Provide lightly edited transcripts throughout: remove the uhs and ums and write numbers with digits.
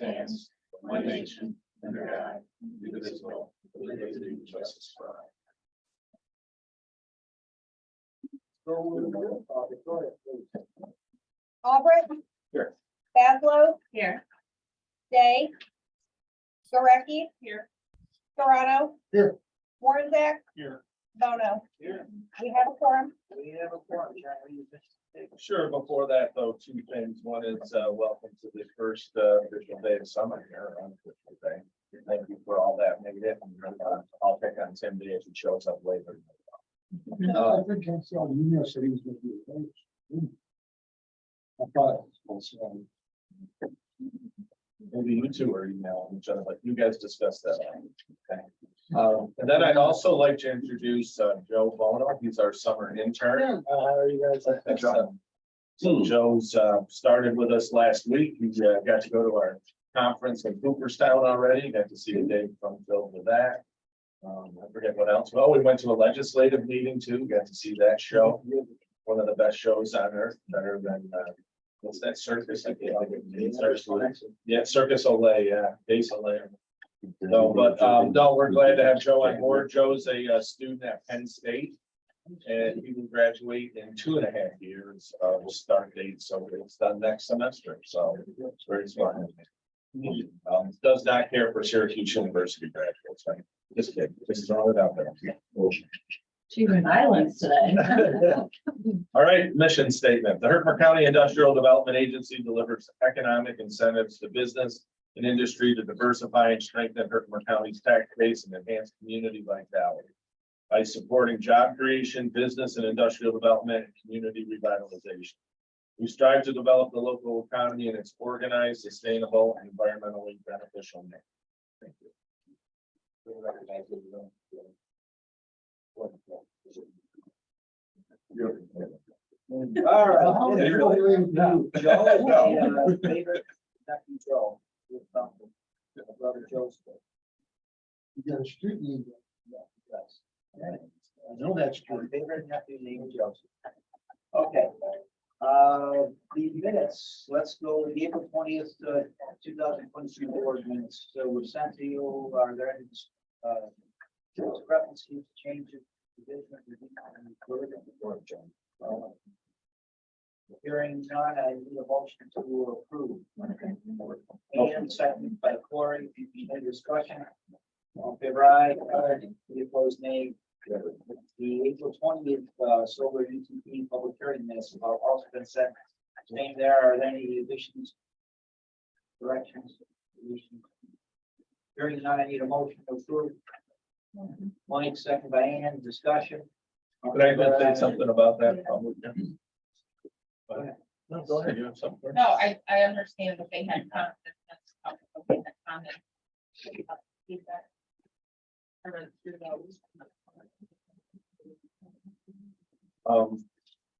stands one nation under God, indivisible, with liberty and justice for all. Albrecht. Here. Baslow. Here. Day. Gurecki. Here. Toronto. Here. Warnzak. Here. Bono. Here. We have a quorum. Sure, before that, though, two things. One is, welcome to the first official day of summer here on official day. Thank you for all that. Maybe I'll pick on Tim D if he shows up later. I think I saw the email said he was going to be a I thought it was. Maybe you two are emailing each other, but you guys discussed that. Okay. And then I'd also like to introduce Joe Bono. He's our summer intern. How are you guys? So Joe's started with us last week. He got to go to our conference in Cooperstown already. Got to see a day from Phil with that. I forget what else. Oh, we went to a legislative meeting too. Got to see that show. One of the best shows on earth, better than what's that circus? I can't think of it. Yeah, Circus Olay, yeah, Base Olay. No, but no, we're glad to have Joe on board. Joe's a student at Penn State. And he will graduate in 2.5 years of start date, so it's done next semester, so it's very smart. Does not care for Syracuse University graduates, right? Just kidding, just throwing it out there. Choosing violence today. All right, mission statement. The Herkimer County Industrial Development Agency delivers economic incentives to business and industry to diversify and strengthen Herkimer County's tax base and enhance community vitality by supporting job creation, business and industrial development, and community revitalization. We strive to develop the local economy in its organized, sustainable, and environmentally beneficial manner. Thank you. All right. Favorite nephew Joe. Brother Joe's. You got a street name. Yes. I know that's true. Favorite nephew named Joseph. Okay. The minutes, let's go to the April 20th, 2023 board minutes. So we're sent to you. Are there any discrepancies, changes, division, hearing none, I need a motion to approve. And second by Corey, any discussion? All in favor, aye. Any opposed, nay. The April 20th solar UTP public hearing minutes have also been sent. Same there. Are there any additions? Corrections? Additions? Hearing none, I need a motion to approve. Mike, second by Ann, discussion. Could I just say something about that? No, go ahead. You have something? No, I understand that they had comments. They had comments. Feedback. I read through those.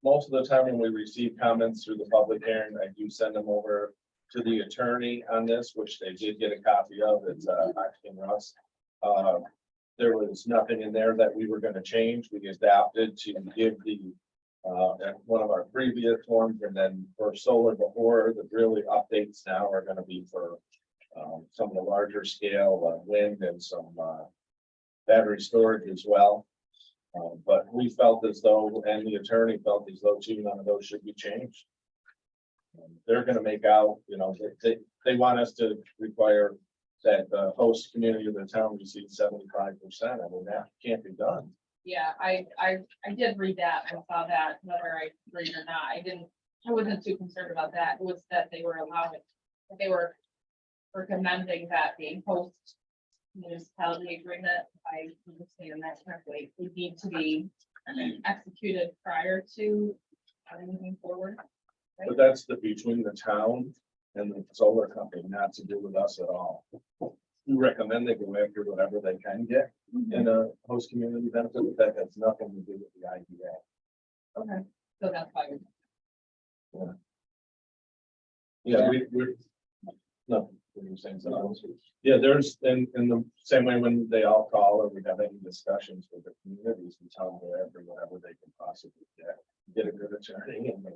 Most of the time when we receive comments through the public hearing, I do send them over to the attorney on this, which they did get a copy of. It's Hakeem Russ. There was nothing in there that we were going to change. We adapted to give the one of our previous ones, and then for solar before, the really updates now are going to be for some of the larger scale wind and some battery storage as well. But we felt as though, and the attorney felt as though too, none of those should be changed. They're going to make out, you know, they want us to require that the host community of the town receives 75%. I mean, that can't be done. Yeah, I did read that. I saw that, whether I agreed or not. I wasn't too concerned about that. It was that they were allowing, they were recommending that the host municipality agreement, I understand that correctly, would need to be executed prior to moving forward. Right? But that's between the town and the solar company, not to do with us at all. We recommend they go after whatever they can get in a host community benefit, but that has nothing to do with the IDA. Okay, so that's why. Yeah, we're no. What are you saying? Yeah, there's in the same way when they all call or we have any discussions with the communities, we tell them whatever they can possibly get a good attorney. And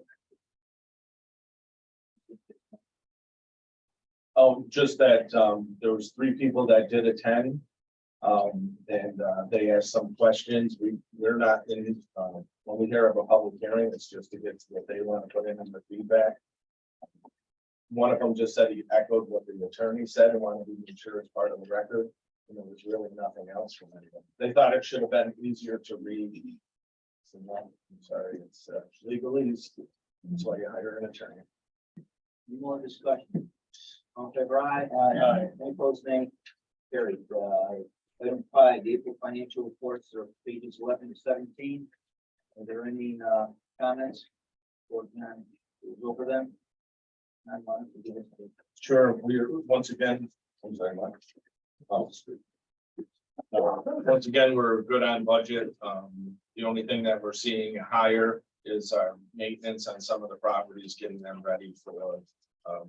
Oh, just that, there was 3 people that did attend. And they asked some questions. We're not in, when we hear of a public hearing, it's just to get to what they want to put in the feedback. One of them just said he echoed what the attorney said and wanted to be sure it's part of the record. And there was really nothing else from anyone. They thought it should have been easier to read. So no, I'm sorry, it's legalese. That's why you hire an attorney. Any more discussion? All in favor, aye. Aye. Any opposed, nay? Carried. Item 5, the April financial reports are pages 11 to 17. Are there any comments? Or can go over them? None, one, to give us the- Sure, we're once again, I'm sorry, Mike. Oh, sweet. Once again, we're good on budget. The only thing that we're seeing higher is our maintenance on some of the properties, getting them ready for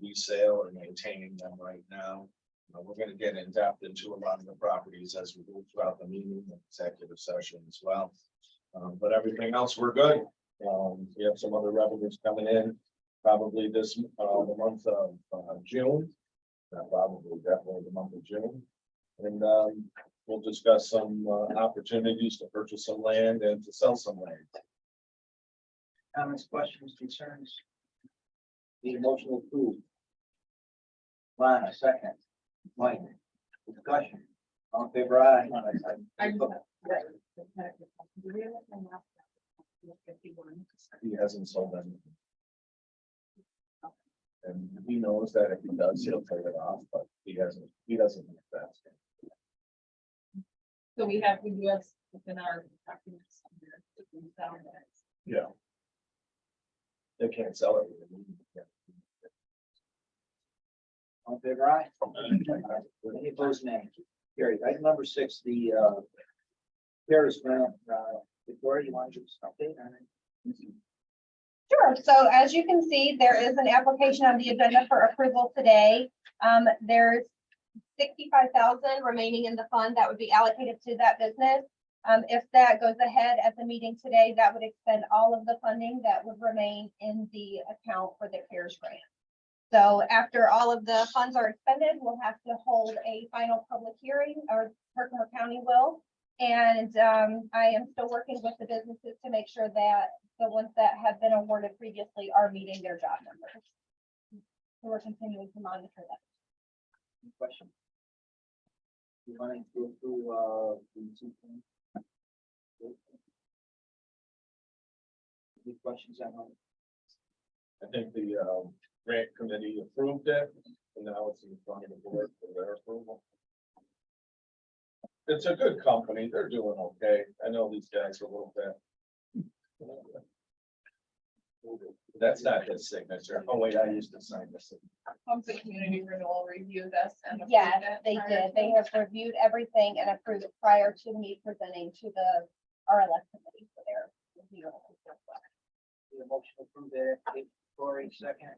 resale or maintaining them right now. We're gonna get in depth into a lot of the properties as we go throughout the meeting, and executive session as well. But everything else, we're good. We have some other revenues coming in, probably this, the month of June. Probably definitely the month of June. And we'll discuss some opportunities to purchase some land and to sell some land. Comments, questions, concerns? Need a motion to approve. Lana, second. Mike, discussion. All in favor, aye. I just- He hasn't sold anything. And he knows that if he does, he'll take it off, but he doesn't make that. So we do have within our documents. Under the sell that. Yeah. They can't sell it. All in favor, aye. Any opposed, nay? Carried. Item number 6, the CARES grant. Victoria, you want to give us an update on it? Sure. So as you can see, there is an application on the agenda for approval today. There's 65,000 remaining in the fund that would be allocated to that business. If that goes ahead at the meeting today, that would expend all of the funding that would remain in the account for the CARES grant. So after all of the funds are expended, we'll have to hold a final public hearing, or Herkimer County will. And I am still working with the businesses to make sure that the ones that have been awarded previously are meeting their job numbers. So we're continuing to monitor that. Any question? You want to go through the 2 things? Any questions at home? I think the grant committee approved it, and now it's in front of the board for their approval. It's a good company. They're doing okay. I know these guys are a little bit. That's not his signature. Oh, wait, I used to sign this. Homestead Community Renewal reviewed this and. approved Yes, it they prior did. to- They have reviewed everything and approved it prior to me presenting to the RLS committee for their review. The motion to approve that, Cory, second.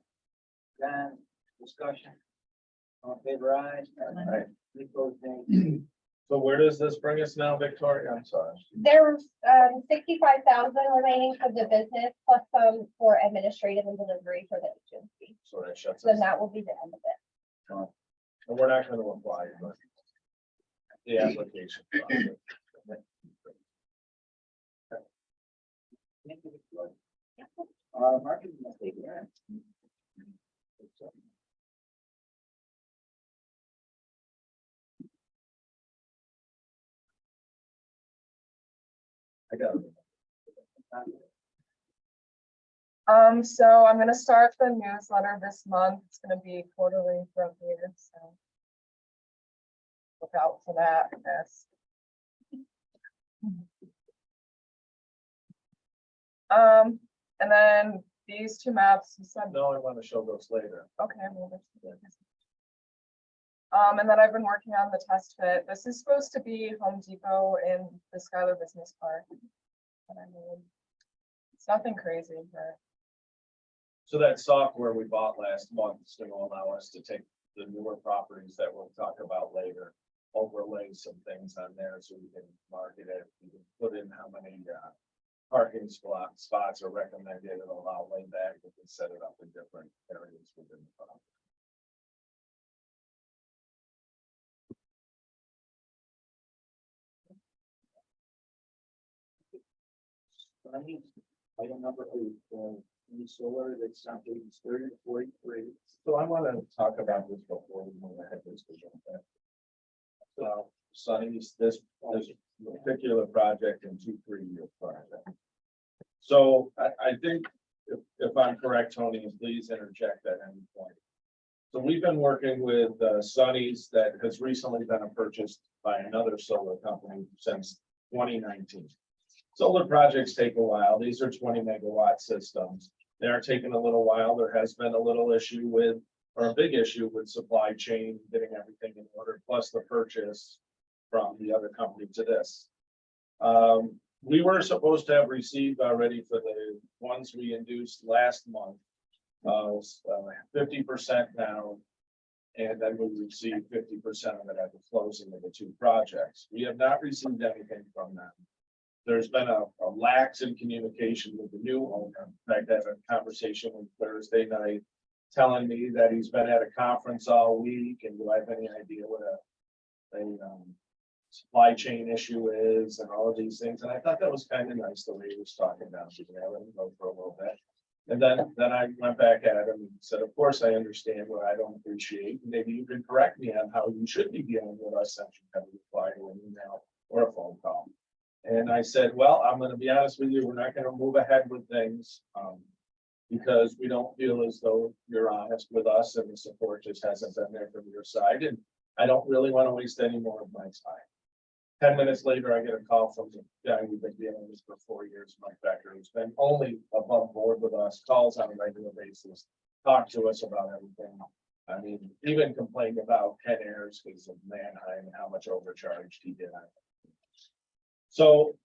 John, discussion. All in favor, aye. Aye. Any opposed, nay? So where does this bring us now, Victoria? I'm sorry. There's 65,000 remaining for the business, plus some for administrative and delivery for the agency. So that shuts So us. that will be the end of it. And we're not going to apply, but the application. process. Thank you, Victoria. Marketing update, yeah. I got it. So I'm gonna start the newsletter this month. It's gonna be quarterly from here, so. Look out for that, yes. And then these 2 maps, you said, No, I want to show those later. okay, well, that's. And then I've been working on the test fit. This is supposed to be Home Depot in the Schuyler Business Park. And I mean, it's nothing crazy, but. So that software we bought last month is going to allow us to take the newer properties that we'll talk about later, overlay some things on there so we can market it. We can put in how many parking spots are recommended. It'll allow way back. We can set it up in different areas within the property. Sunny, item number 8, any solar that's on pages 30 to 43. So I want to talk about this before we move ahead with this. Sonny's, this particular project and 2 3-year project. So I think if I'm correct, Tony, please interject at any point. So we've been working with Sonny's that has recently been purchased by another solar company since 2019. Solar projects take a while. These are 20 megawatt systems. They are taking a little while. There has been a little issue with, or a big issue with supply chain, getting everything in order, plus the purchase from the other company to this. We were supposed to have received already for the ones we induced last month, 50% down. And then we received 50% of it at the closing of the 2 projects. We have not received anything from them. There's been a lax in communication with the new owner. In fact, I had a conversation with Thursday night telling me that he's been at a conference all week, and do I have any idea what a supply chain issue is and all of these things. And I thought that was kind of nice the way he was talking down to me. I let him go for a little bit. And then I went back at him and said, of course, I understand what I don't appreciate. Maybe you can correct me on how you should be dealing with us since you have a reply to an email or a phone call. And I said, well, I'm going to be honest with you, we're not going to move ahead with things because we don't feel as though you're honest with us and the support just hasn't been there from your side. And I don't really want to waste any more of my time. 10 minutes later, I get a call from the guy we've been dealing with for 4 years, Mike Becker, who's been only above board with us, calls on a regular basis, talk to us about everything. I mean, even complained about 10 errors because of Manheim and how much overcharged he did on it. So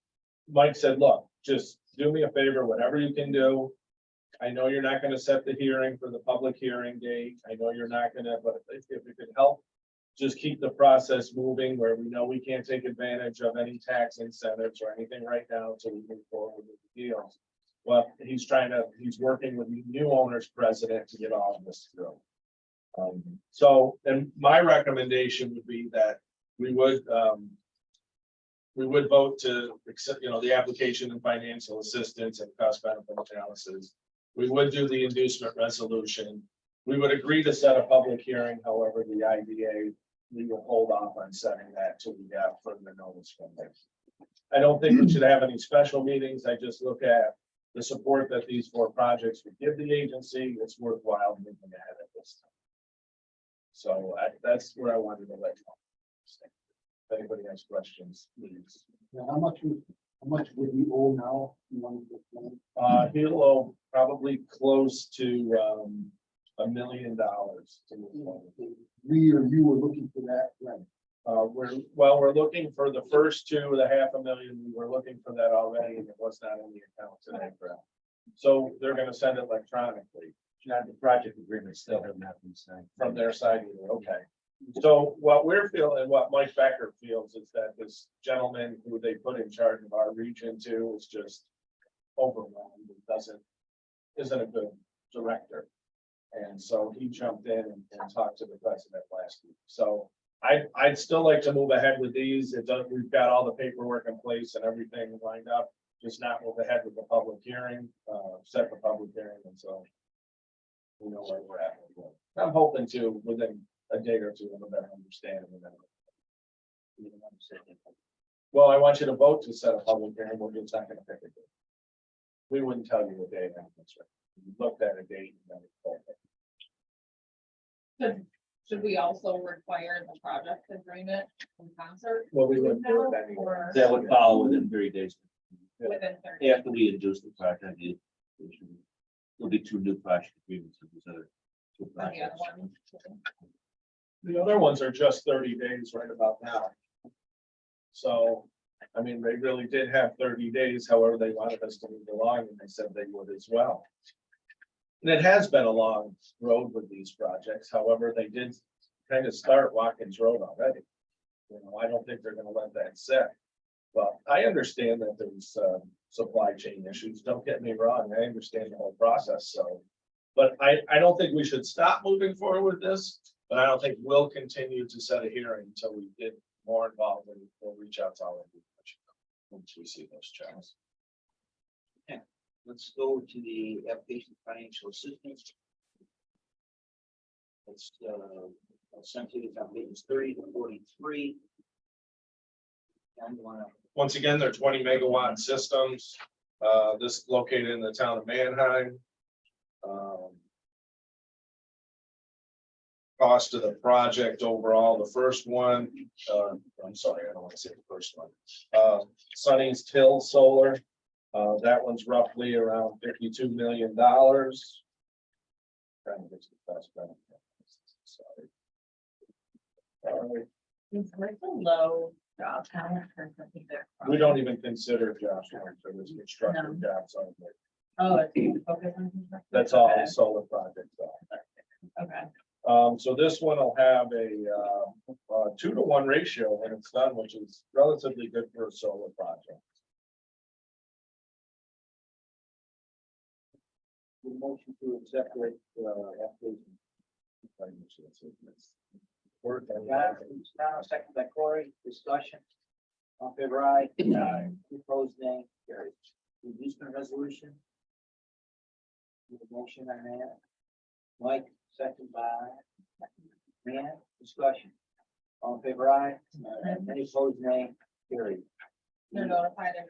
Mike said, look, just do me a favor, whatever you can do. I know you're not going to set the hearing for the public hearing date. I know you're not going to, but if it could help, just keep the process moving where we know we can't take advantage of any tax incentives or anything right now until we move forward with the deals. Well, he's working with the new owner's president to get all of this through. And my recommendation would be that we would vote to accept, the application and financial assistance and cost benefit analysis. We would do the inducement resolution. We would agree to set a public hearing. However, the IDA, we will hold off on setting that till we have further notice from them. I don't think we should have any special meetings. I just look at the support that these 4 projects would give the agency. It's worthwhile moving ahead at this time. So that's where I wanted to let you know. If anybody has questions, please. Now, how much would we owe now? He'll owe probably close to $1 million to move forward. We or you were looking for that, right? We're looking for the first 2 with $500,000. We were looking for that already, and it was not in the account today, Brad. So they're gonna send it electronically. Not the project agreement still have not been signed. From their side either, okay. So what we're feeling, what Mike Becker feels is that this gentleman who they put in charge of our region too is just overwhelmed. Isn't a good director. And so he jumped in and talked to the president last week. So I'd still like to move ahead with these. We've got all the paperwork in place and everything lined up, just not move ahead with the public hearing, set the public hearing, and so we know where we're at. I'm hoping to, within a day or two, have a better understanding of that. Well, I want you to vote to set a public hearing, we're just not gonna pick a date. We wouldn't tell you the day, that's right. We looked at a date and then Should we also require the project agreement in concert? well, we wouldn't do it now, anyway. or That would follow within 30 days. within 30? After we induce the project, there'll be 2 new project agreements with these other 2 On the other projects. one? The other ones are just 30 days right about now. So, I mean, they really did have 30 days, however, they wanted us to move along, and they said they would as well. And it has been a long road with these projects, however, they did kind of start Watkins Road already. I don't think they're gonna let that sit. But I understand that there's supply chain issues, don't get me wrong, I understand the whole process, so. But I don't think we should stop moving forward with this, but I don't think we'll continue to set a hearing until we get more involved, and we'll reach out to all of you once we see those checks. Let's go to the application for financial assistance. It's essentially it's on pages 30 to 43. And Once again, they're 20 megawatt systems. This located in the town of Manheim. Cost of the project overall, the first one, I'm sorry, I don't want to say the first one. Sunny's Till Solar, that one's roughly around $52 million. Trying to get to the best benefit. Sorry. It's like a low job count or something there. We don't even consider Josh Warren for this construction jobs on there. Oh, it's you focus on construction? That's all Okay. the solar projects are. Okay, So this one will have a 2-to-1 ratio when it's done, which is relatively good for a solar project. the motion to accept the application. Work on Got that. it. Now, second by Corey, discussion. On favor, aye. Aye. Opposed, nay. Carried. Reducement resolution. Need a motion on that. Mike, second by. Man, discussion. On favor, aye. Any opposed, nay. Carried. they're notified in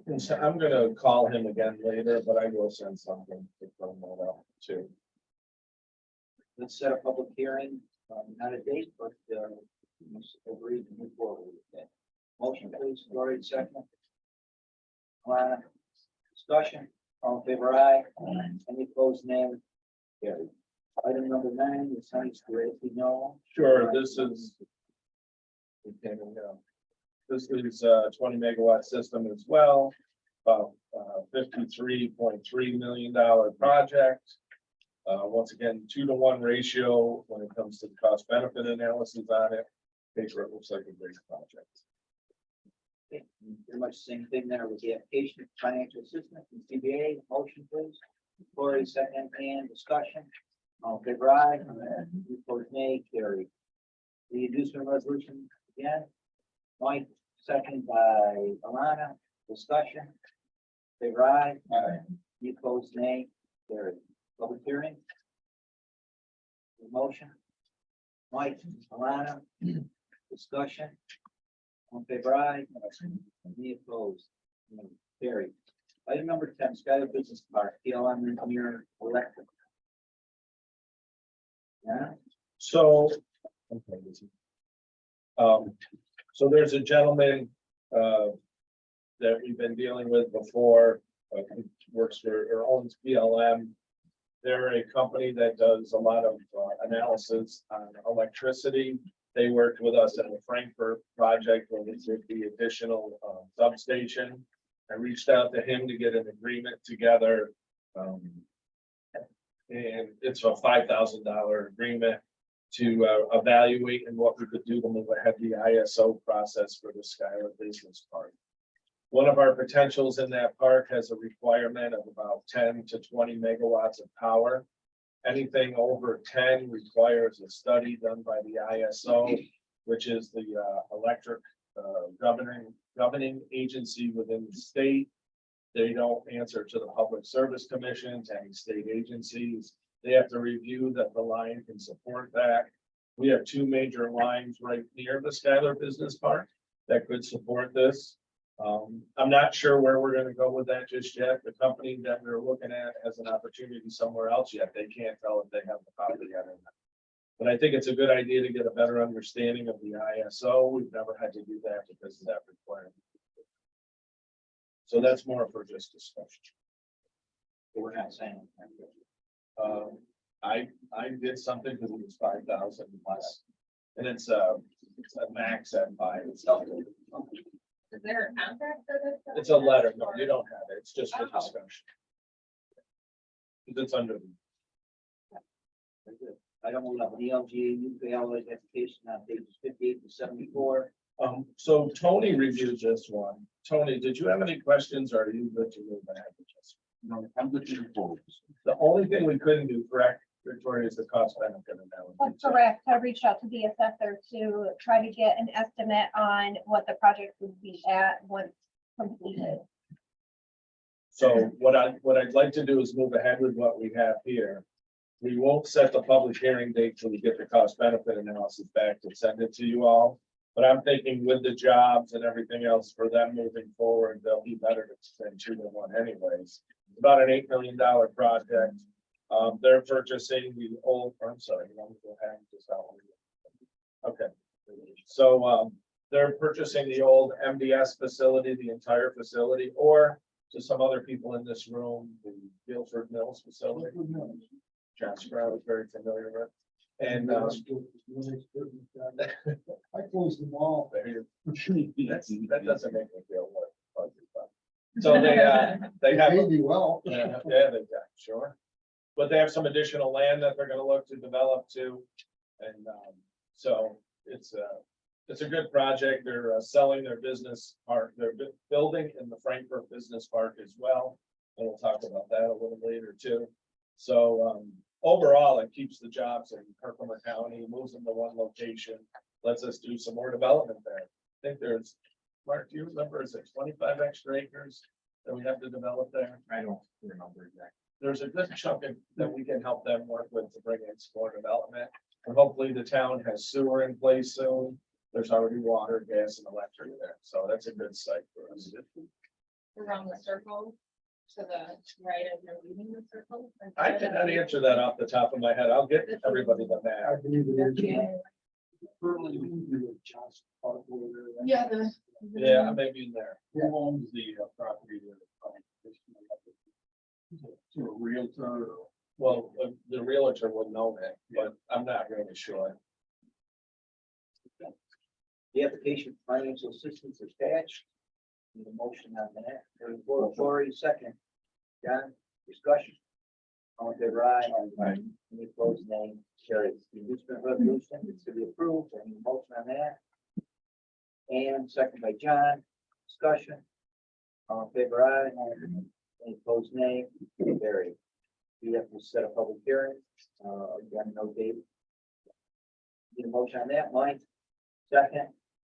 my So I'm gonna call him again later, but I will send something to firm that up too. Let's set a public hearing, not a date, but agree to move forward with that. Motion, please, Gloria, second. Alana, discussion, all in favor, aye. Any opposed, nay. Carried. Item number 9, the Sunny Square, if you know. Sure, this is. Okay, yeah. This is a 20 megawatt system as well, about $53.3 million project. Once again, 2-to-1 ratio when it comes to the cost benefit analysis on it. Paper, it looks like a great project. Okay, pretty much the same thing there with the application, financial assistance and CBA, motion please. Gloria, second, and discussion. All in favor, aye. Any opposed, nay. Carried. The inducement resolution again. Mike, second by Alana, discussion. Favor, aye. Any opposed, nay. Carried. Public hearing. The motion. Mike, Alana, discussion. On favor, aye. Any opposed? No. Carried. Item number 10, Skyler Business Park, PLM Engineer Electric. Yeah, So. Okay, this is- So there's a gentleman, that we've been dealing with before, who works for, or owns BLM. They're a company that does a lot of analysis on electricity. They worked with us at the Frankfurt project when we did the additional substation. I reached out to him to get an agreement together. And it's a $5,000 agreement to evaluate and what we could do to move ahead the ISO process for the Skylar Business Park. One of our potentials in that park has a requirement of about 10 to 20 megawatts of power. Anything over 10 requires a study done by the ISO, which is the electric governing agency within the state. They don't answer to the Public Service Commission, to any state agencies. They have to review that the line can support that. We have 2 major lines right near the Skylar Business Park that could support this. I'm not sure where we're gonna go with that just yet. The company that we're looking at has an opportunity somewhere else yet. They can't tell if they have the power yet or not. But I think it's a good idea to get a better understanding of the ISO. We've never had to do that because of that requirement. So that's more for just discussion. we're not saying. I did something because it was 5,000 less. And it's a max at 5. Is there a contract for this? It's a letter. No, you don't have it. It's just for Oh. discussion. It's under. Very good. Item 11, ELG, UPL application on pages 58 to 74. So Tony reviewed this one. Tony, did you have any questions or are you good to move ahead with this? No, I'm good to move forward. The only thing we couldn't do, correct, Victoria, is the cost benefit That's analysis. correct. I reached out to the assessor to try to get an estimate on what the project would be at once completed. So what I'd like to do is move ahead with what we have here. We won't set the public hearing date till we get the cost benefit analysis back to send it to you all. But I'm thinking with the jobs and everything else for them moving forward, they'll be better to spend 2 than 1 anyways. It's about an $8 million project. They're purchasing the old, I'm sorry, you want me to go ahead and just out. Okay. So, they're purchasing the old MDS facility, the entire facility, or to some other people in this room, the Guilford Mills facility. John Sprout is very familiar with. And, I closed them all. that doesn't make me feel what. So they have. Maybe well. Yeah, they got, sure. But they have some additional land that they're gonna look to develop too. And, so it's a good project. They're selling their business park, they're building in the Frankfurt Business Park as well. And we'll talk about that a little later too. So, overall, it keeps the jobs in Herkimer County, moves them to one location, lets us do some more development there. I think there's, Mark, do you remember, is it 25 extra acres that we have to develop there? I don't remember exactly. There's a good chunk that we can help them work with to bring in some more development. And hopefully the town has sewer in place soon. There's already water, gas and electric there. So that's a good site for us. Around the circle, to the right as you're leaving the circle. I cannot answer that off the top of my head. I'll get everybody the map. I believe it is. Yeah. Yeah, the. Yeah, maybe in there. Who owns the property there? To a realtor. Well, the realtor would know that, but I'm not really sure. The application for financial assistance attached. Need a motion on that. There's Lori, second. John, discussion. All in favor, aye. Aye. Any opposed, nay. Carries. The inducement resolution is to be approved. Any motion on that? And second by John, discussion. All in favor, aye. Any opposed, nay. Carried. We have to set a public hearing. Again, no date. Need a motion on that, Mike? Second.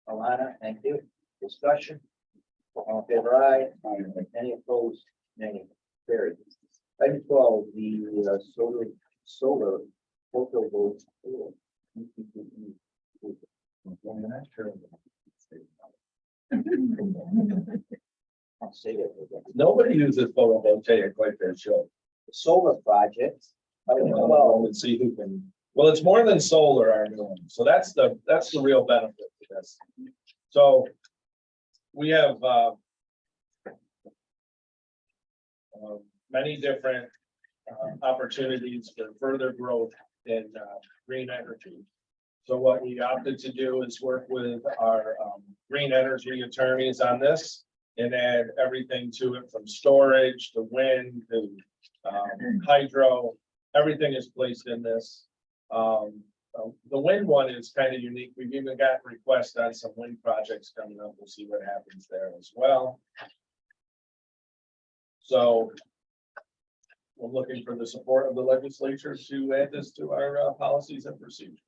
Alana, thank you. Discussion. All in favor, aye. Any opposed, nay. Carried. Item 12, the solar photovoltaic. I'll say that again. Nobody uses photovoltaic like they should. The solar project. Item 12, Well, let's see who can, well, it's more than solar, our new one. So that's the real benefit to this. So we have, many different opportunities for further growth in green energy. So what we opted to do is work with our green energy attorneys on this and add everything to it, from storage to wind to hydro. Everything is placed in this. The wind one is kind of unique. We've even got requests on some wind projects coming up. We'll see what happens there as well. So we're looking for the support of the legislature to add this to our policies and procedures.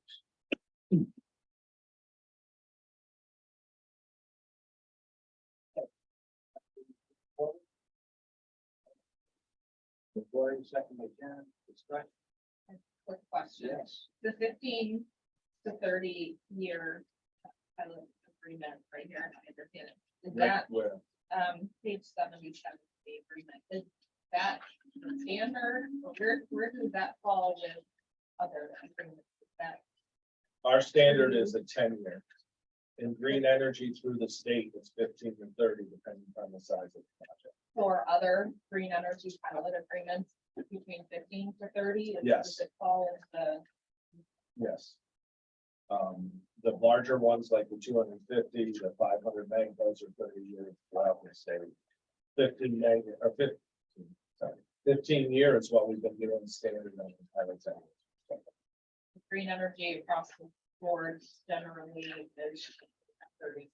Lori, second by John, discussion. Quick question. Yes. The 15 to 30 year pilot agreement right here, I understand it. Is that, Where- page 77, the agreement, is that the standard? Or where does that fall with other agreements? Is that Our standard is a 10-year. In green energy through the state, it's 15 and 30, depending on the size of the project. for other green energy pilot agreements between 15 to 30? Yes. Does it fall into Yes. The larger ones like the 250, the 500 meg, those are 30 years throughout the state. 15 meg or 15, sorry, 15 years is what we've been doing standard on the pilot tank. green energy across the board generally is 30?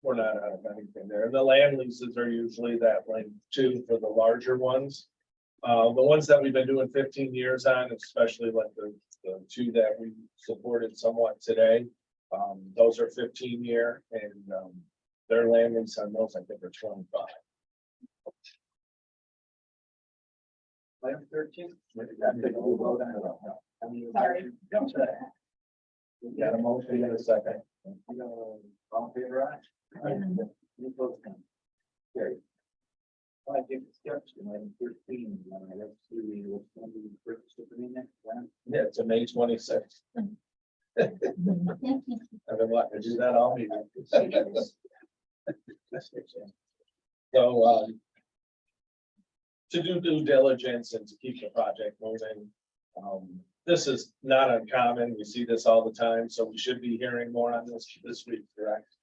We're not out of anything there. The land leases are usually that length too for the larger ones. The ones that we've been doing 15 years on, especially like the two that we supported somewhat today. Those are 15-year and Their land lease on those, I think, are 25. Item 13. Sorry. Got a motion in a second. All in favor, aye? Any opposed, none. Carried. All right, different steps, item 13, let's see, what's going to be purchased of the next one. Yeah, it's a May 26th. I've been wanting to do that all meeting. So, to do due diligence and to keep the project moving. This is not uncommon. We see this all the time, so we should be hearing more on this week, correct?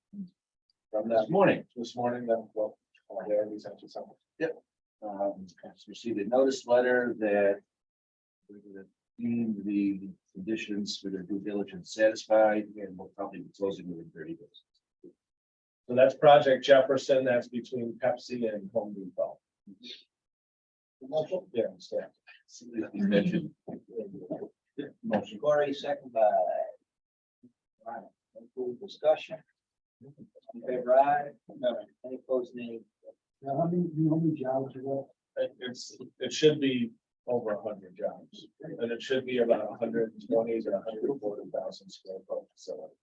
From that this morning, then, well, there we sent you something. Received a notice letter that we're gonna deem the conditions for their due diligence satisfied, and we'll probably be closing within 30 days. So that's Project Jefferson. That's between Pepsi and Home Depot. Yeah, so. You mentioned. Motion Corey, second by. Ryan. Any further discussion? In favor, aye? Any opposed, nay? Now, how many jobs are there? It should be over 100 jobs, and it should be about 120 to 140,000 square foot facility.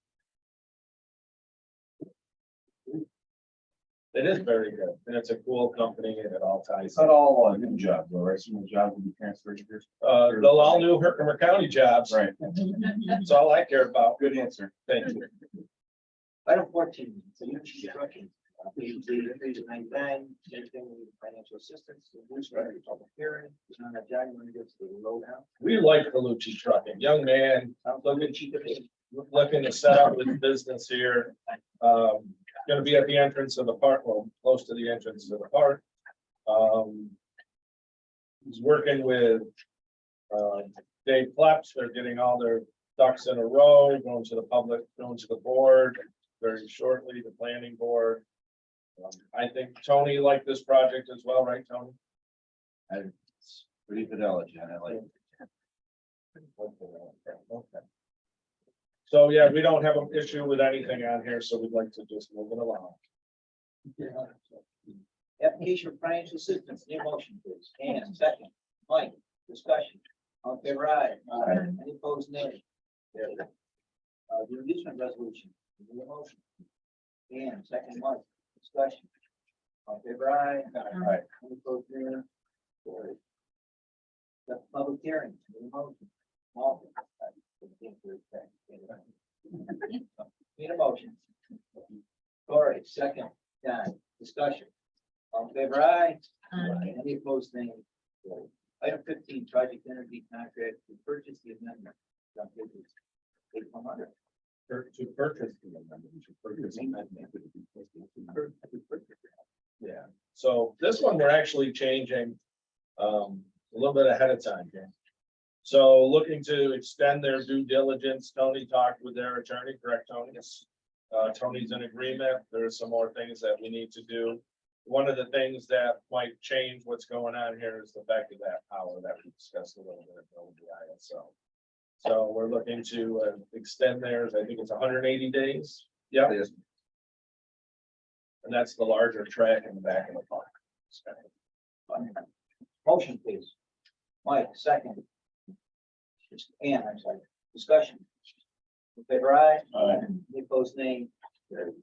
It is very good, and it's a cool company, and it all ties. It's not all new jobs, though, right? Some of the jobs will be transferred here. They'll all new Herkimer County jobs. Right. That's all I care about. Good answer. Thank you. Item 14, so you construction. Please, 99, anything with financial assistance, the news, public hearing, it's on that January, gets the lowdown. We like Felucci Trucking, young man, I'm looking cheap. looking to set up his business here. Gonna be at the entrance of the park, well, close to the entrance of the park. He's working with Dave Kleps. They're getting all their ducks in a row, going to the public, going to the board very shortly, the planning board. I think Tony liked this project as well, right, Tony? It's pretty fidelity, and I like it. Okay. So, yeah, we don't have an issue with anything on here, so we'd like to just move it along. Application for financial assistance, need a motion, please. And second, Mike, discussion. All in favor, aye? Any opposed, nay? The inducement resolution, need a motion. And second, Mike, discussion. All in favor, aye? Any opposed, nay? Carried. The public hearing, need a motion. Malcolm. Need a motion. Corey, second, Don, discussion. All in favor, aye? Any opposed, nay? Item 15, project energy contract to purchase the amendment. On pages 800. To purchase the amendment, we should purchase the amendment. Yeah, so this one, we're actually changing a little bit ahead of time here. So looking to extend their due diligence. Tony talked with their attorney, correct, Tony? Yes. Tony's in agreement. There are some more things that we need to do. One of the things that might change what's going on here is the fact of that power that we discussed a little bit ago with the ISO. So we're looking to extend theirs. I think it's 180 days. Yeah. Yes. And that's the larger track in the back of the park. Motion, please. Mike, second. And I'm sorry, discussion. In favor, aye? Any opposed, nay? Carried.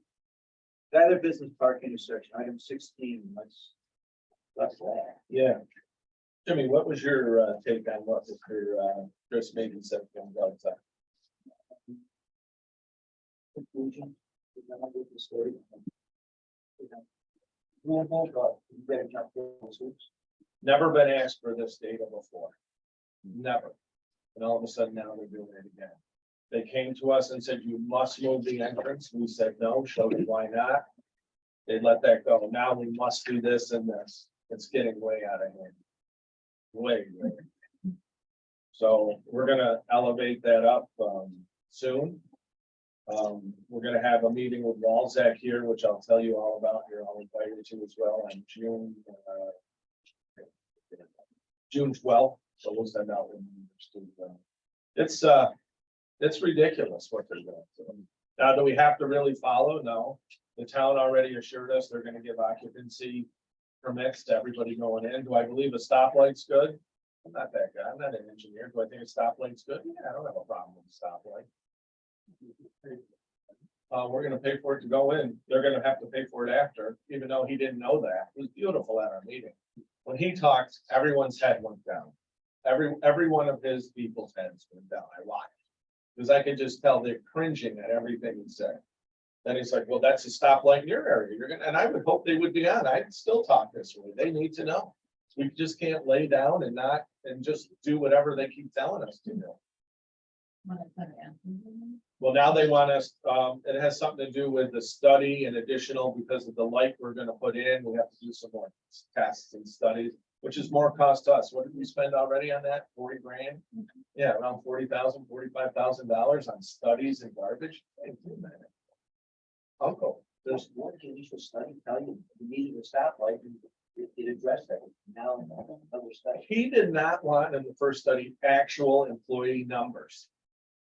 Skyler Business Park intersection, item 16, that's that. Yeah. Jimmy, what was your take on what Mr. Chris Megan said from outside? Conclusion. We're gonna do the story. We'll vote, but you better jump through those hoops. Never been asked for this data before. Never. And all of a sudden now they're doing it again. They came to us and said, you must move the entrance. We said, no, showed you why not. They let that go. Now we must do this and this. It's getting way out of hand. Way. So we're gonna elevate that up soon. We're gonna have a meeting with Walzak here, which I'll tell you all about here. I'll invite you to as well on June 12th. So we'll send out. It's ridiculous what they're doing. So, now, do we have to really follow? No. The town already assured us they're gonna give occupancy permits to everybody going in. Do I believe a stoplight's good? I'm not that guy. I'm not an engineer. Do I think a stoplight's good? Yeah, I don't have a problem with a stoplight. We're gonna pay for it to go in. They're gonna have to pay for it after, even though he didn't know that. It was beautiful at our meeting. When he talked, everyone's head went down. Every one of his people's heads went down. I watched. Because I could just tell they're cringing at everything he said. Then he's like, well, that's a stoplight in your area. You're gonna, and I would hope they would be on. I'd still talk this way. They need to know. We just can't lay down and not, and just do whatever they keep telling us to do. Well, now they want us, it has something to do with the study and additional, because of the light we're gonna put in, we have to do some more tests and studies, which is more cost to us. What did we spend already on that? 40 grand? Yeah, around $40,000, $45,000 on studies and garbage. Can't do that. Uncle, There's one initial study tell you you needed a stoplight and it addressed that. Now another study. he did not want in the first study actual employee numbers.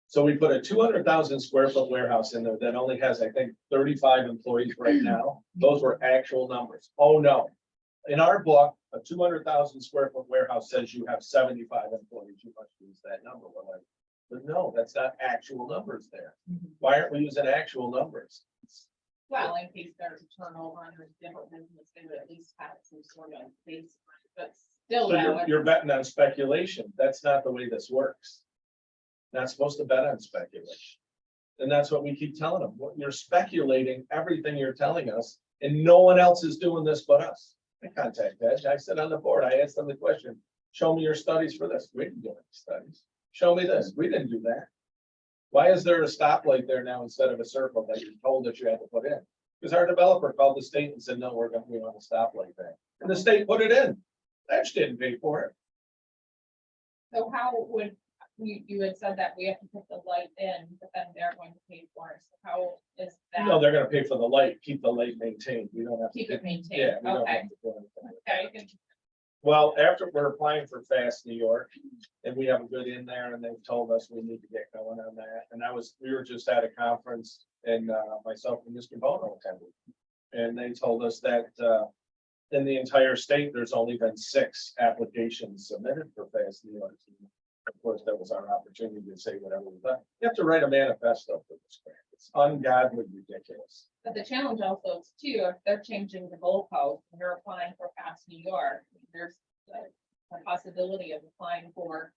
So we put a 200,000 square foot warehouse in there that only has, I think, 35 employees right now. Those were actual numbers. Oh, no. In our book, a 200,000 square foot warehouse says you have 75 employees. You must use that number. We're like, but no, that's not actual numbers there. Why aren't we using actual numbers? Well, in case there's a turnover on the different business, they would at least have some sort of base, but still. So though, you're betting on speculation. That's not the way this works. Not supposed to bet on speculation. And that's what we keep telling them. What you're speculating, everything you're telling us, and no one else is doing this but us. I contact Edge. I sit on the board. I asked them the question, show me your studies for this. We didn't do any studies. Show me this. We didn't do that. Why is there a stoplight there now instead of a circle that you told that you had to put in? Because our developer called the state and said, no, we want a stoplight there. And the state put it in. Edge didn't pay for it. So how would, you had said that we have to put the light in, but then they're going to pay for it. So how is that? No, they're gonna pay for the light, keep the light maintained. We don't have to. Keep it maintained. Yeah, we don't Okay. have to do anything. Okay, good. Well, after we're applying for Fast New York, and we have a good in there, and they've told us we need to get going on that. And we were just at a conference, and myself and Mr. Bono attended. And they told us that in the entire state, there's only been 6 applications submitted for Fast New York. Of course, that was our opportunity to say whatever we thought. You have to write a manifesto for this grant. It's ungodly ridiculous. But the challenge also is too, if they're changing the goalpost and you're applying for Fast New York, there's a possibility of applying for,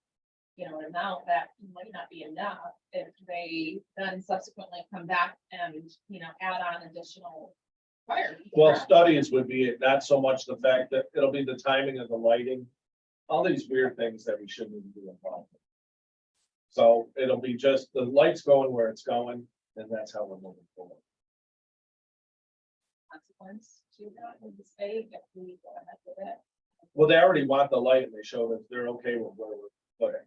an amount that might not be enough if they then subsequently come back and, add on additional fire. Well, studies would be it, not so much the fact that it'll be the timing of the lighting, all these weird things that we shouldn't even be involved in. So it'll be just the lights going where it's going, and that's how we're moving forward. Consequence to that in the state if we go ahead with it. Well, they already want the light, and they showed us they're okay with where we're putting.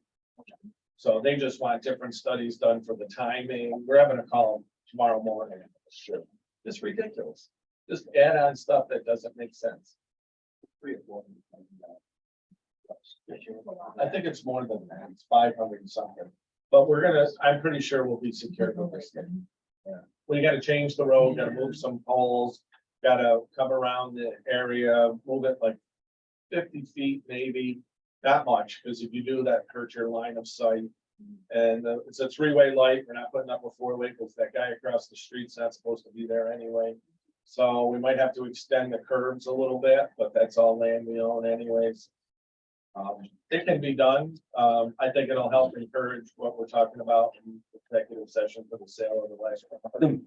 So they just want different studies done for the timing. We're having a call tomorrow morning. Sure. It's ridiculous. Just add on stuff that doesn't make sense. 3 or 4. I think it's more than that. It's 500 and something. But I'm pretty sure we'll be secured with this thing. Yeah. We gotta change the road, gotta move some poles, gotta come around the area, move it like 50 feet maybe, not much, because if you do that, hurt your line of sight. And it's a 3-way light. We're not putting up a 4-way because that guy across the street's not supposed to be there anyway. So we might have to extend the curbs a little bit, but that's all land we own anyways. It can be done. I think it'll help encourage what we're talking about in executive session for the sale of the last one.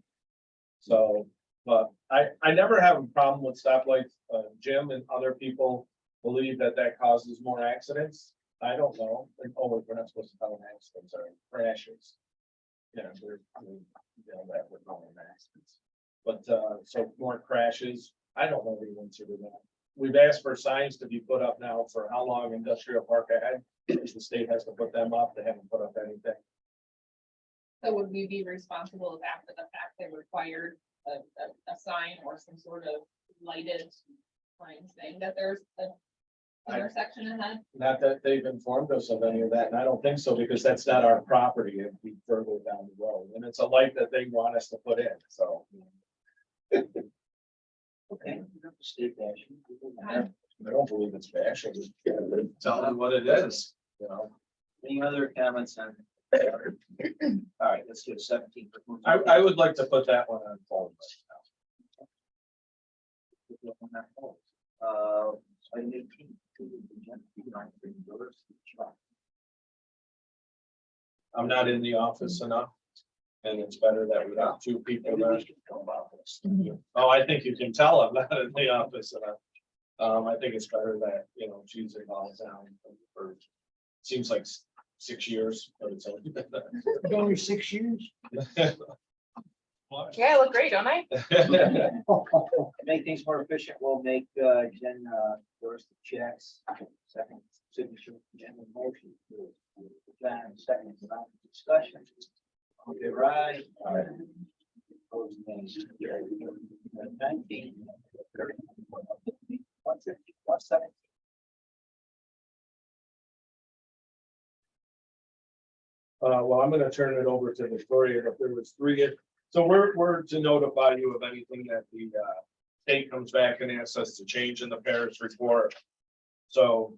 So, but I never have a problem with stoplights. Jim and other people believe that causes more accidents. I don't know. We're not supposed to call them accidents or crashes. Yeah, that would call them accidents. But so more crashes. I don't know the answer to that. We've asked for signs to be put up now for how long industrial park ahead. The state has to put them up. They haven't put up anything. So would we be responsible if after the fact they required a sign or some sort of lighted sign saying that there's an intersection ahead? Not that they've informed us of any of that, and I don't think so, because that's not our property. It'd be further down the road, and it's a light that they want us to put in, so. Okay. State action. I don't believe it's fashion. Tell them what it is, you know. Any other comments on? All right, let's do 17. I would like to put that one on hold Item 18. I'm not in the office enough. And it's better that we have two people there. Oh, I think you can tell I'm not in the office enough. I think it's better that, you know, she's involved down for, seems like 6 years, but it's only. Only 6 years? What? Yeah, I look great, don't I? To make things more efficient, we'll make Jen first the checks, second signature, Jen the motion. John, second discussion. Okay, right. Opposed, nay. 19. 117. Well, I'm gonna turn it over to Victoria, but there was three, so we're to notify you of anything that the state comes back and asks us to change in the parish report. So,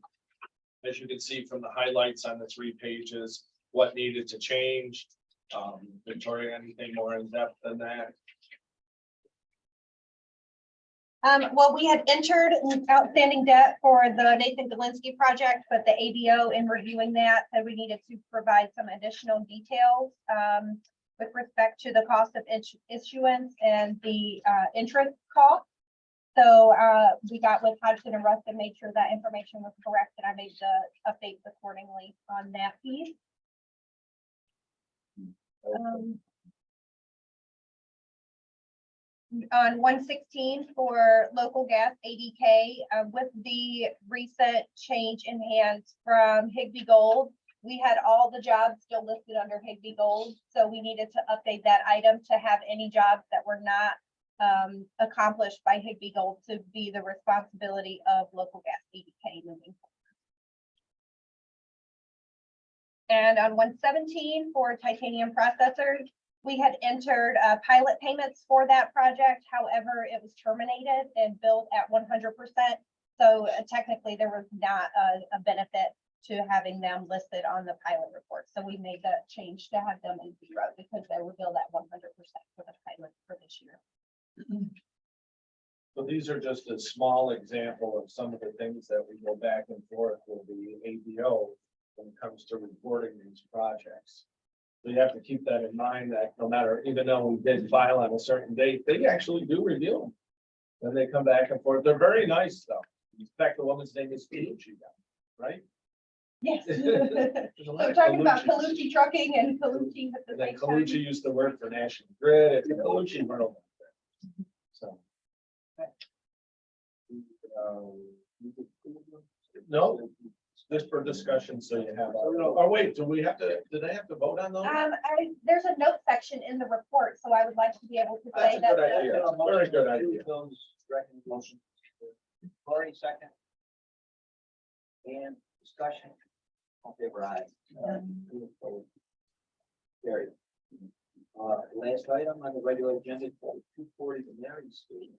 as you can see from the highlights on the 3 pages, what needed to change. Victoria, anything more in depth than that? Well, we had entered an outstanding debt for the Nathan Galinsky project, but the ABO in reviewing that said we needed to provide some additional details with respect to the cost of issuance and the interest cost. So we got with Hodgson and Russ and made sure that information was correct, and I made the updates accordingly on that piece. On 116 for local gas ADK, with the recent change in hands from Higby Gold, we had all the jobs still listed under Higby Gold, so we needed to update that item to have any jobs that were not accomplished by Higby Gold to be the responsibility of local gas ADK moving forward. And on 117 for titanium processors, we had entered pilot payments for that project. However, it was terminated and billed at 100%. So technically there was not a benefit to having them listed on the pilot report. So we made that change to have them in 0 because they were billed at 100% for the pilot for this year. So these are just a small example of some of the things that we go back and forth with the ABO when it comes to reporting these projects. So you have to keep that in mind that no matter, even though we did file on a certain date, they actually do review them. Then they come back and forth. They're very nice though. In fact, the woman's name is Colucci, right? Yes. There's a lot We're of talking about Colucci's. Colucci Trucking and Colucci at the And then same time. Colucci used to work for National Grid. It's a Colucci world. So. No, just for discussion, so you have, oh wait, do we have to, do they have to vote on those? There's a note section in the report, so I would like to be able to That's say a that. good idea. Very good idea. Those recommend motion. Cory, second. And discussion. All in favor, aye. Carried. Last item on the regular agenda, 240 Mary Street.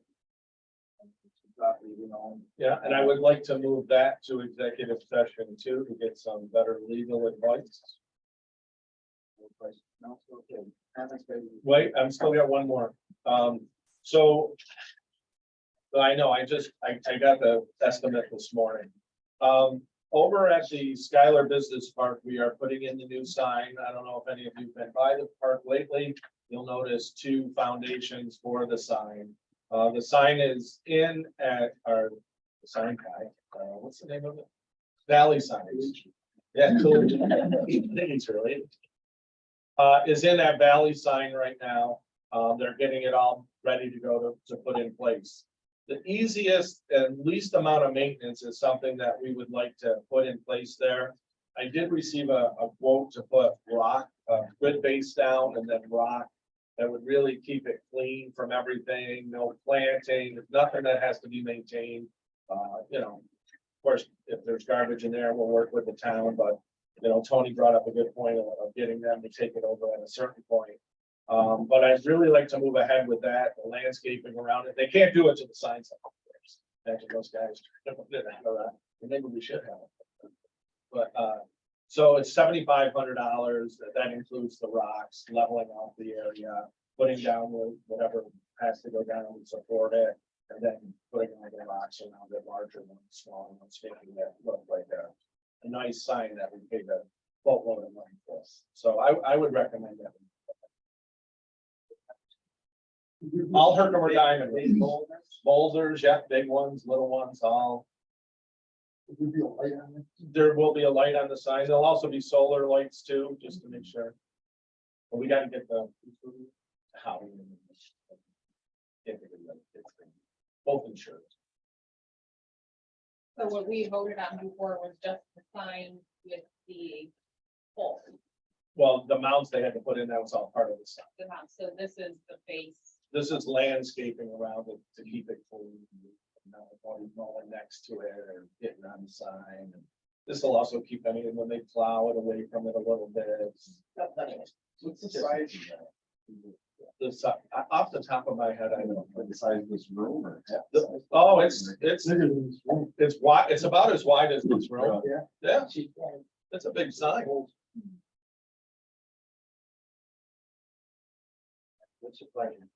Property we own. Yeah, and I would like to move that to executive session too, to get some better legal advice. No, okay. Comments, baby? Wait, I'm still got one more. So I know, I got the estimate this morning. Over at the Skylar Business Park, we are putting in the new sign. I don't know if any of you've been by the park lately. You'll notice 2 foundations for the sign. The sign is in at our sign guy. What's the name of it? Valley Signs. Yeah, cool. I think it's related. Is in that Valley sign right now. They're getting it all ready to go to put in place. The easiest and least amount of maintenance is something that we would like to put in place there. I did receive a quote to put rock, good base down and then rock. That would really keep it clean from everything, no planting, nothing that has to be maintained. You know, of course, if there's garbage in there, we'll work with the town, but you know, Tony brought up a good point of getting them to take it over at a certain point. But I'd really like to move ahead with that, the landscaping around it. They can't do it to the signs. Up there. Imagine those guys. Maybe we should have. But, so it's $7,500. That includes the rocks, leveling off the area, putting down whatever has to go down and support it. And then putting all the rocks around it, larger ones, smaller ones, making it look like a nice sign that we paid a boatload of money for. So I would recommend that. All Herkimer diamond, Big boulders. boulders, yeah, big ones, little ones, all. Would be a light on it. There will be a light on the sign. There'll also be solar lights too, just to make sure. But we gotta get the. How. Both insured. So what we voted on before was just the sign with the pole, Well, the mounts they had to put in, that was all part of the sign. the mount. So this is the base. This is landscaping around it to keep it clean. Not mowing next to it or getting on the sign. This will also keep, I mean, when they plow it away from it a little bit. What's the size? The si- off the top of my head, I don't know. The size of this room or? Oh, it's Bigger than this room. it's wide, it's about as wide as this room. Yeah. Yeah, it's a big sign. What's your pleasure?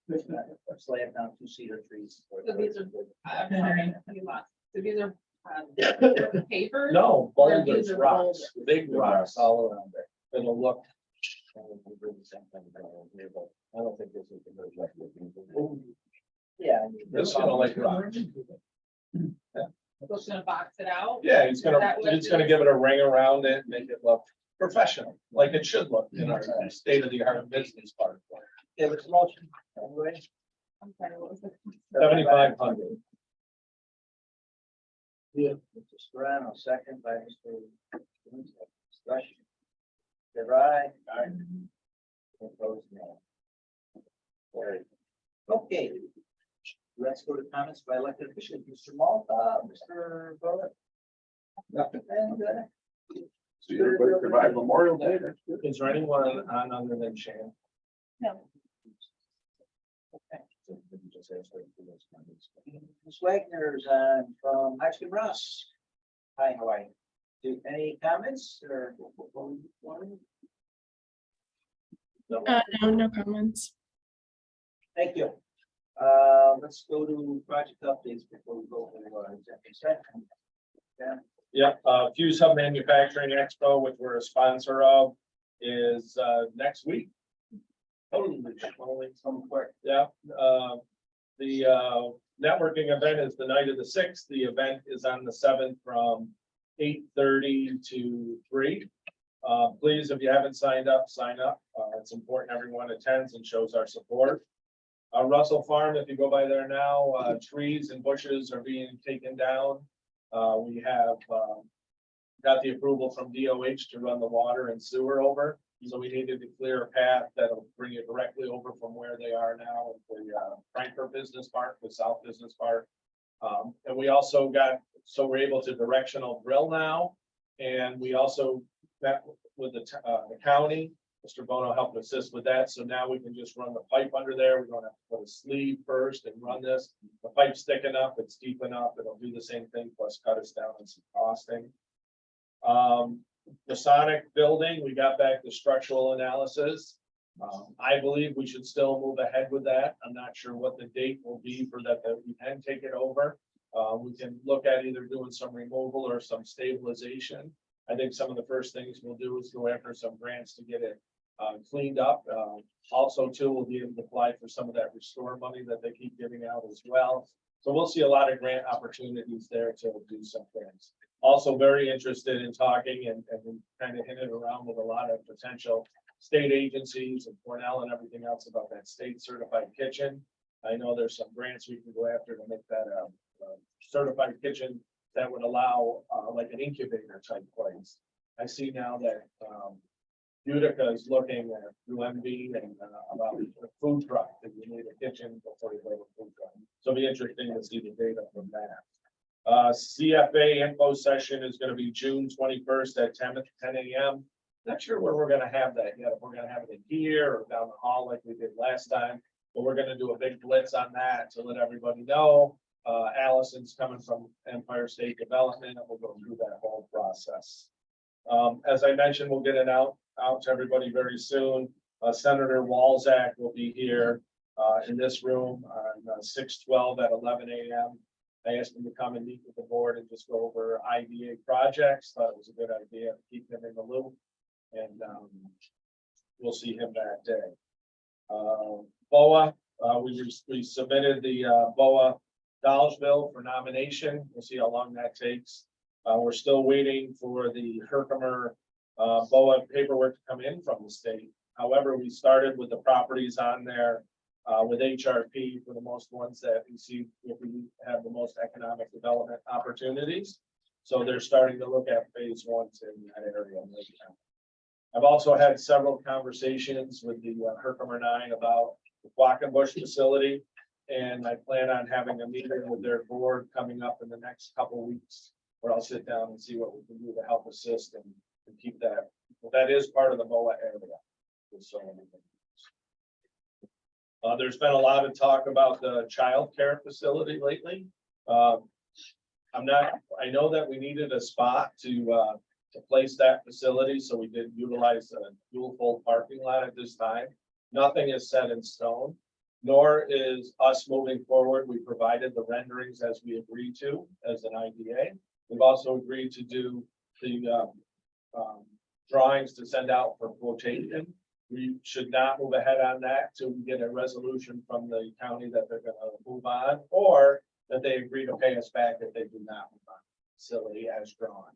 Let's lay it down 2-seater trees. So these are, I'm sorry, you lost. So these are paper? No, Or boulders, these are rocks, big Big rocks rocks. all around it. It'll look. I don't think this is. Yeah. This is gonna like rock. Just gonna box it out? Yeah, he's gonna, That would he's gonna give it a ring around it, make it look professional, like it should look in our state of the art business park. Give us a motion. Anyway. I'm sorry, what was it? 7,500. Yeah. Mr. Serrano, second by Mr. Discussion. Say aye. Aye. Opposed, no. Carried. Okay. Let's go to comments by elected officials. Mr. Malta, Mr. Bullock. Nothing. And, So you're going to provide Memorial Day. That's good. Is there anyone on other than Shan? No. Ms. Wagner's on from Hotchkiss Ross. Hi, how are you? Do any comments or? No, no comments. Thank you. Let's go to project updates before we go to executive session. Yeah, Yeah, Fuse Hub Manufacturing Expo, which we're a sponsor of, is next week. Totally, only some quick, yeah. The networking event is the night of the 6th. The event is on the 7th from 8:30 to 3. Please, if you haven't signed up, sign up. It's important everyone attends and shows our support. Russell Farm, if you go by there now, trees and bushes are being taken down. We have got the approval from DOH to run the water and sewer over. So we needed to clear a path that'll bring it directly over from where they are now, at the Frankfurt Business Park, the South Business Park. And we also got, so we're able to directional drill now. And we also met with the county. Mr. Bono helped assist with that. So now we can just run the pipe under there. We don't have to put a sleeve first and run this. The pipe's thick enough, it's deep enough. It'll do the same thing, plus cut us down on some costing. The Sonic building, we got back the structural analysis. I believe we should still move ahead with that. I'm not sure what the date will be for that we can take it over. We can look at either doing some removal or some stabilization. I think some of the first things we'll do is go after some grants to get it cleaned up. Also too, we'll be able to apply for some of that restore money that they keep giving out as well. So we'll see a lot of grant opportunities there to do some things. Also very interested in talking and kind of hinted around with a lot of potential state agencies and Cornell and everything else about that state certified kitchen. I know there's some grants we can go after to make that a certified kitchen that would allow like an incubator type place. I see now that Utica is looking at UMB and about a food truck, that you need a kitchen before you go to food truck. So it'll be interesting to see the data from that. CFA info session is going to be June 21st at 10 a.m. Not sure where we're gonna have that yet, if we're gonna have it in here or down the hall like we did last time. But we're gonna do a big blitz on that to let everybody know. Allison's coming from Empire State Development, and we'll go through that whole process. As I mentioned, we'll get it out to everybody very soon. Senator Walzak will be here in this room on 6/12 at 11 a.m. I asked him to come and meet with the board and just go over IDA projects. Thought it was a good idea to keep him in the loop. And we'll see him that day. BOA, we submitted the BOA Dollar Bill for nomination. We'll see how long that takes. We're still waiting for the Herkimer BOA paperwork to come in from the state. However, we started with the properties on there with HRP for the most ones that we see if we have the most economic development opportunities. So they're starting to look at phase ones in that area. I've also had several conversations with the Herkimer 9 about the Quackenbush facility. And I plan on having a meeting with their board coming up in the next couple of weeks, where I'll sit down and see what we can do to help assist and keep that. But that is part of the MOA area. There's been a lot of talk about the child care facility lately. I know that we needed a spot to place that facility, so we did utilize a dual fold parking lot at this time. Nothing is set in stone, nor is us moving forward. We provided the renderings as we agreed to as an IDA. We've also agreed to do the drawings to send out for quotation. We should not move ahead on that till we get a resolution from the county that they're gonna move on, or that they agree to pay us back if they do not move on the facility as drawn.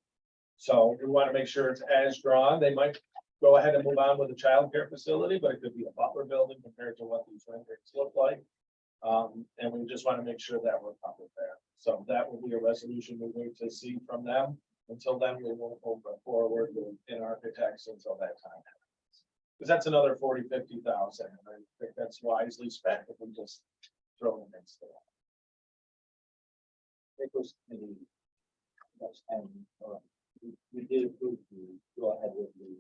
So we want to make sure it's as drawn. They might go ahead and move on with the child care facility, but it could be a Butler building compared to what these renderings look like. And we just want to make sure that we're covered there. So that will be a resolution we wait to see from them. Until then, we won't move forward in architects until that time. Because that's another 40,000-50,000. And I think that's wisely spent if we just throw them against the wall. It was the next time, we did approve to go ahead with the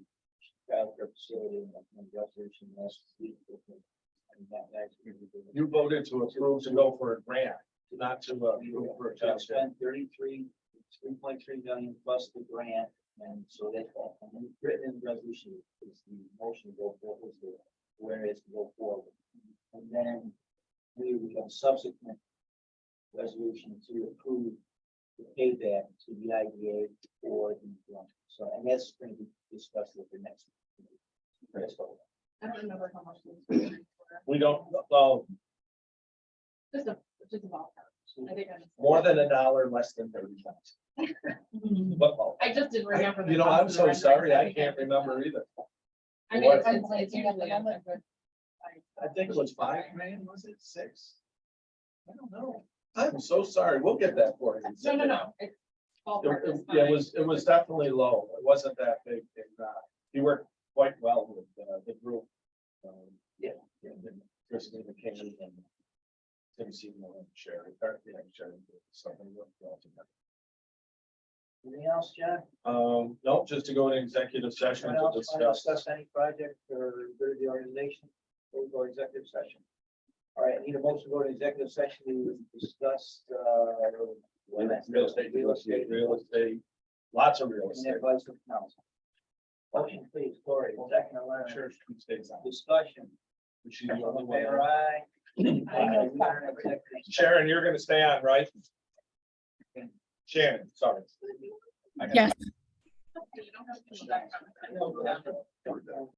child care facility and resolution last week. And that actually. You voted to approve to go for a grant, not to approve for a child care. Spent 3.3 million plus the grant, and so that, and written in resolution is the motion to go forward, was the whereas to go forward. And then we have subsequent resolution to approve the payback to the IDA for the grant. So, and that's going to be discussed with the next. I don't remember how much. It was. We don't, well, Just a ballpark. I think more than $1, less than 30,000. But I just didn't remember. the you know, cost I'm of the so rendering. sorry. I can't remember either. I mean, What? it's usually a good. I think it was 5 million, was it 6? I don't know. I'm so sorry. We'll get that for you. No. It's ballpark is Yeah, fine. it was definitely low. It wasn't that big. And he worked quite well with the group. And Christine McCain and Tim Seymour and Sherry. Something well together. Anything else, John? No, just to go in executive session Anyone to else want to discuss. discuss any project or go to the organization? We'll go executive session. All right, I need a motion to go to executive session to discuss, Real estate, lots of real and estate. advice of council. Motion, please, Cory, second, Alana. Sure, she stays on. Discussion. She's the All only in one. favor, aye. Aye, we are in executive session. Sharon, you're gonna stay on, right? Shannon, sorry. Yes. You don't have to come back on the second.